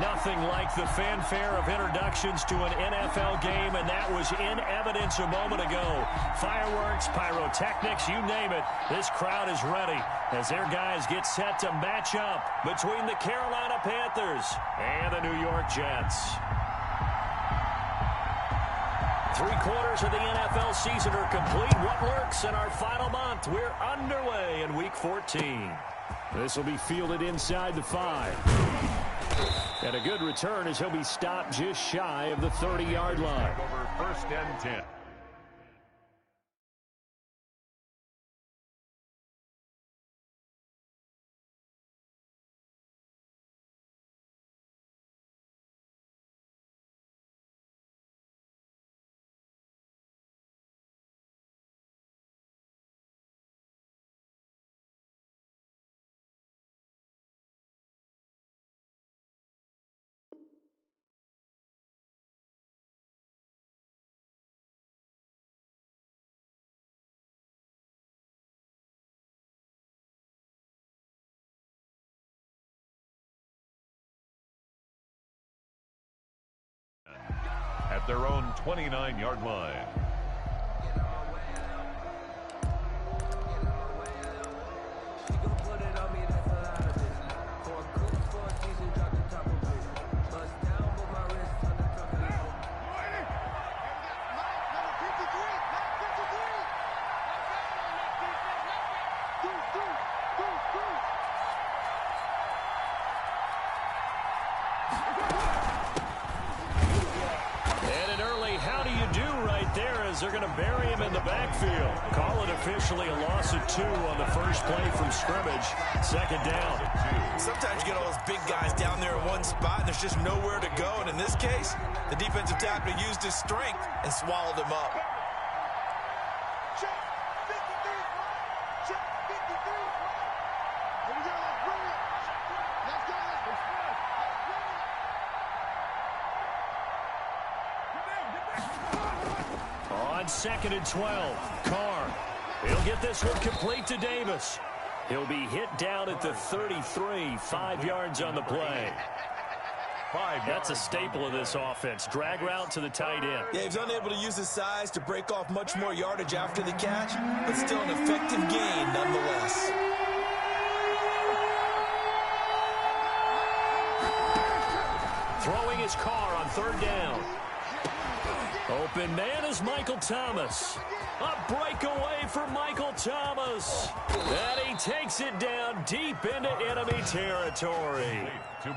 Nothing like the fanfare of introductions to an NFL game, and that was in evidence a moment ago. Fireworks, pyrotechnics, you name it. This crowd is ready as their guys get set to match up between the Carolina Panthers and the New York Jets. 3/4 of the NFL season are complete. What works in our final month? We're underway in Week 14. This will be fielded inside the 5. And a good return as he'll be stopped just shy of the 30-yard line. Over 1st and 10. At their own 29-yard line. They're going to bury him in the backfield. Call it officially a loss of 2 on the first play from scrimmage. 2nd down. Sometimes you get all those big guys down there in one spot, and there's just nowhere to go. And in this case, the defensive tackle used his strength and swallowed him up. On 2nd and 12, Carr. He'll get this one complete to Davis. He'll be hit down at the 33, 5 yards on the play. That's a staple of this offense. Drag route to the tight end. Yeah, he was unable to use his size to break off much more yardage after the catch, but still an effective gain nonetheless. Throwing his Carr on 3rd down. Open man is Michael Thomas. A breakaway for Michael Thomas. And he takes it down deep into enemy territory.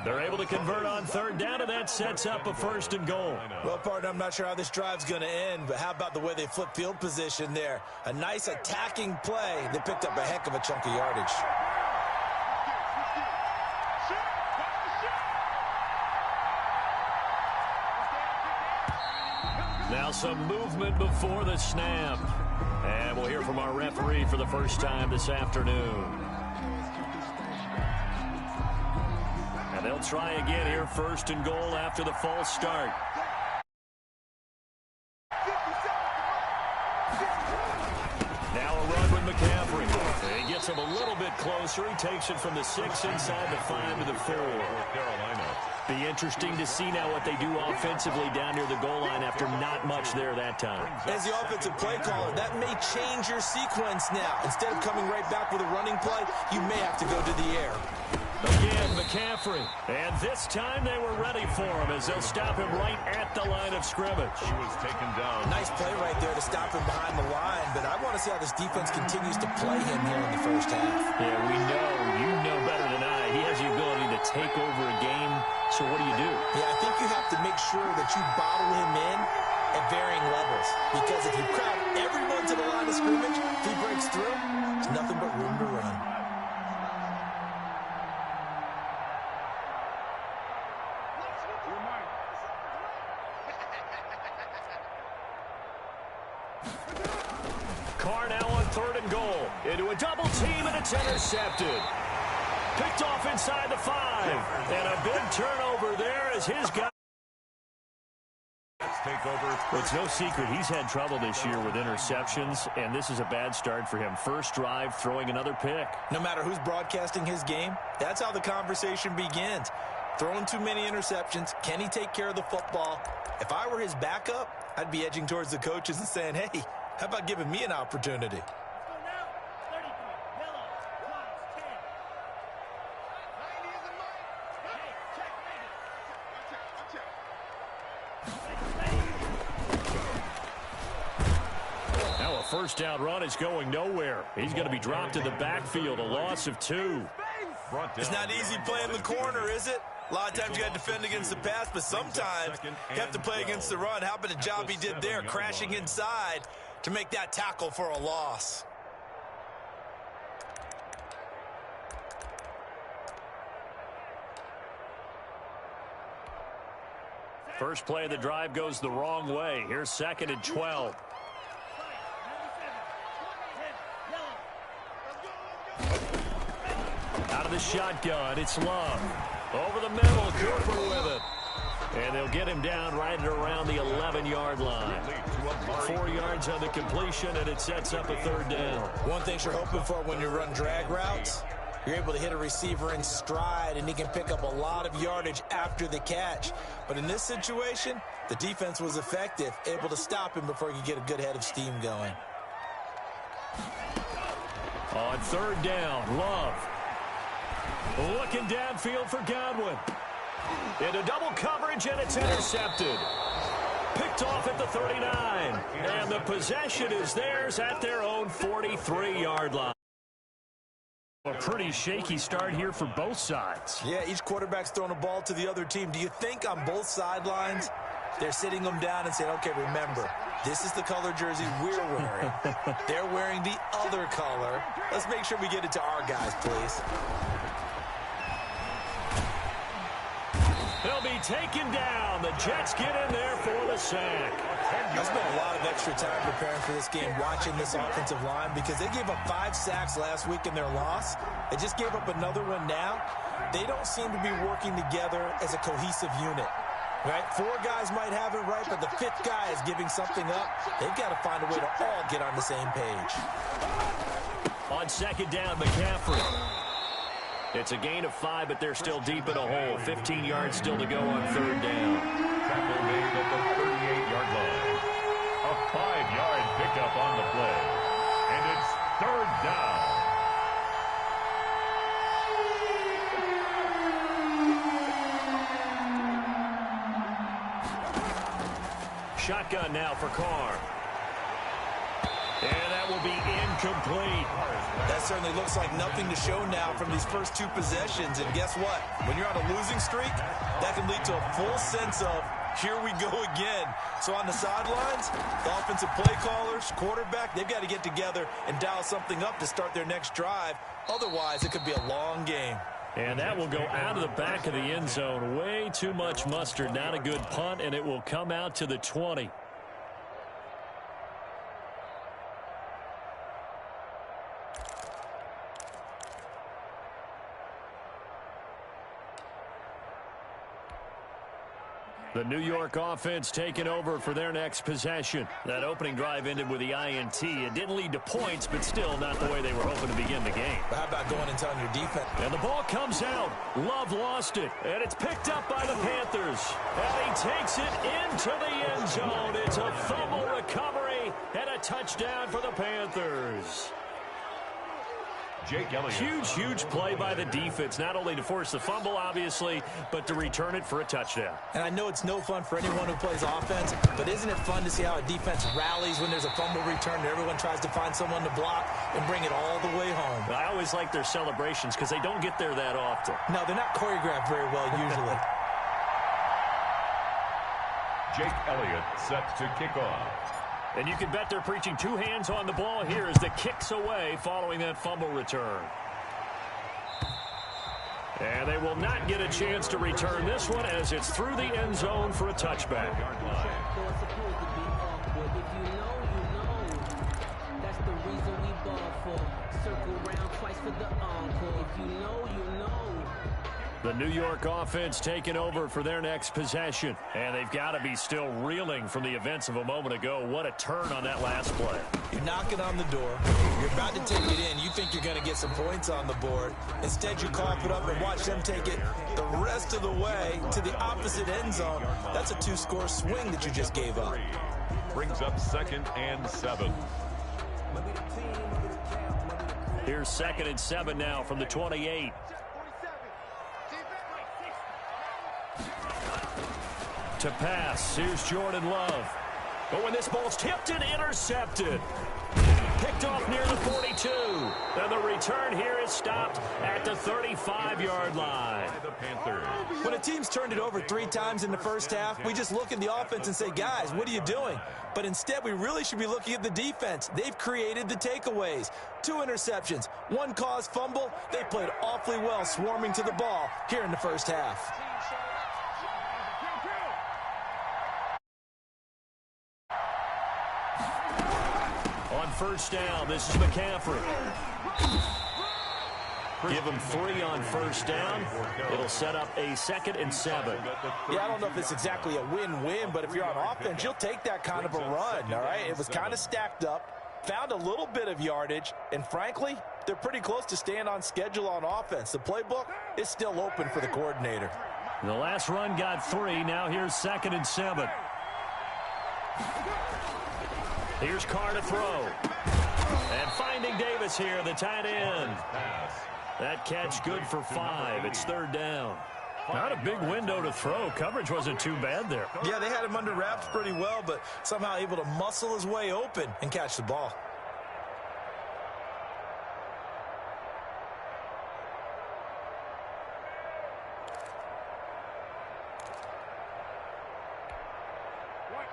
They're able to convert on 3rd down, and that sets up a 1st and goal. Well, partner, I'm not sure how this drive's going to end, but how about the way they flip field position there? A nice attacking play. They picked up a heck of a chunk of yardage. Now some movement before the snap. And we'll hear from our referee for the first time this afternoon. And they'll try again here, 1st and goal after the false start. Now a run with McCaffrey. He gets him a little bit closer. He takes it from the 6 inside the 5 to the 4. Carolina. Be interesting to see now what they do offensively down near the goal line after not much there that time. As the offensive play caller, that may change your sequence now. Instead of coming right back with a running play, you may have to go to the air. Again, McCaffrey. And this time they were ready for him as they'll stop him right at the line of scrimmage. He was taken down. Nice play right there to stop him behind the line, but I want to see how this defense continues to play him here in the first half. Yeah, we know. You know better than I. He has the ability to take over a game. So what do you do? Yeah, I think you have to make sure that you bottle him in at varying levels. Because if you crowd everyone to the line of scrimmage, if he breaks through, there's nothing but room to run. Carr now on 3rd and goal. Into a double team, and it's intercepted. Picked off inside the 5. And a big turnover there as his guy. It's no secret he's had trouble this year with interceptions, and this is a bad start for him. First drive, throwing another pick. No matter who's broadcasting his game, that's how the conversation begins. throwing too many interceptions. Can he take care of the football? If I were his backup, I'd be edging towards the coaches and saying, hey, how about giving me an opportunity? First down run is going nowhere. He's going to be dropped in the backfield, a loss of 2. It's not easy playing the corner, is it? A lot of times you got to defend against the pass, but sometimes you have to play against the run. How about the job he did there, crashing inside to make that tackle for a loss? First play of the drive goes the wrong way. Here's 2nd and 12. Out of the shotgun, it's Love. Over the middle, Cooper with it. And they'll get him down right at around the 11-yard line. 4 yards on the completion, and it sets up a 3rd down. One thing you're hoping for when you run drag routes, you're able to hit a receiver in stride, and he can pick up a lot of yardage after the catch. But in this situation, the defense was effective, able to stop him before he could get a good head of steam going. On 3rd down, Love. Looking downfield for Godwin. Into double coverage, and it's intercepted. Picked off at the 39. And the possession is theirs at their own 43-yard line. A pretty shaky start here for both sides. Yeah, each quarterback's throwing a ball to the other team. Do you think on both sidelines they're sitting them down and saying, okay, remember, this is the color jersey we're wearing. They're wearing the other color. Let's make sure we get it to our guys, please. They'll be taken down. The Jets get in there for the sack. I spent a lot of extra time preparing for this game, watching this offensive line, because they gave up 5 sacks last week in their loss. They just gave up another one now. They don't seem to be working together as a cohesive unit. Right? 4 guys might have it right, but the 5th guy is giving something up. They've got to find a way to all get on the same page. On 2nd down, McCaffrey. It's a gain of 5, but they're still deep in a hole. 15 yards still to go on 3rd down. Tackle made at the 38-yard line. A 5-yard pickup on the play. And it's 3rd down. Shotgun now for Carr. And that will be incomplete. That certainly looks like nothing to show now from these first 2 possessions. And guess what? When you're on a losing streak, that can lead to a full sense of, here we go again. So on the sidelines, the offensive play callers, quarterback, they've got to get together and dial something up to start their next drive. Otherwise, it could be a long game. And that will go out of the back of the end zone. Way too much mustard. Not a good punt, and it will come out to the 20. The New York offense taking over for their next possession. That opening drive ended with the INT. It didn't lead to points, but still not the way they were hoping to begin the game. But how about going and telling your defense? And the ball comes out. Love lost it, and it's picked up by the Panthers. And he takes it into the end zone. It's a fumble recovery and a touchdown for the Panthers. Jake Elliott. Huge play by the defense, not only to force the fumble, obviously, but to return it for a touchdown. And I know it's no fun for anyone who plays offense, but isn't it fun to see how a defense rallies when there's a fumble return and everyone tries to find someone to block and bring it all the way home? I always like their celebrations because they don't get there that often. No, they're not choreographed very well usually. Jake Elliott set to kick off. And you can bet they're preaching 2 hands on the ball here as the kick's away following that fumble return. And they will not get a chance to return this one as it's through the end zone for a touchback. The New York offense taking over for their next possession. And they've got to be still reeling from the events of a moment ago. What a turn on that last play. You're knocking on the door. You're about to take it in. You think you're going to get some points on the board. Instead, you cough it up and watch them take it the rest of the way to the opposite end zone. That's a 2-score swing that you just gave up. Brings up 2nd and 7. Here's 2nd and 7 now from the 28. To pass, here's Jordan Love. But when this ball's tipped and intercepted, picked off near the 42. And the return here is stopped at the 35-yard line. The Panthers. When a team's turned it over 3 times in the first half, we just look at the offense and say, guys, what are you doing? But instead, we really should be looking at the defense. They've created the takeaways. 2 interceptions, 1 caused fumble. They played awfully well swarming to the ball here in the first half. On first down, this is McCaffrey. Give him 3 on first down. It'll set up a 2nd and 7. Yeah, I don't know if it's exactly a win-win, but if you're on offense, you'll take that kind of a run, all right? It was kind of stacked up, found a little bit of yardage, and frankly, they're pretty close to staying on schedule on offense. The playbook is still open for the coordinator. The last run got 3. Now here's 2nd and 7. Here's Carr to throw. And finding Davis here, the tight end. That catch good for 5. It's 3rd down. Not a big window to throw. Coverage wasn't too bad there. Yeah, they had him under wraps pretty well, but somehow able to muscle his way open and catch the ball.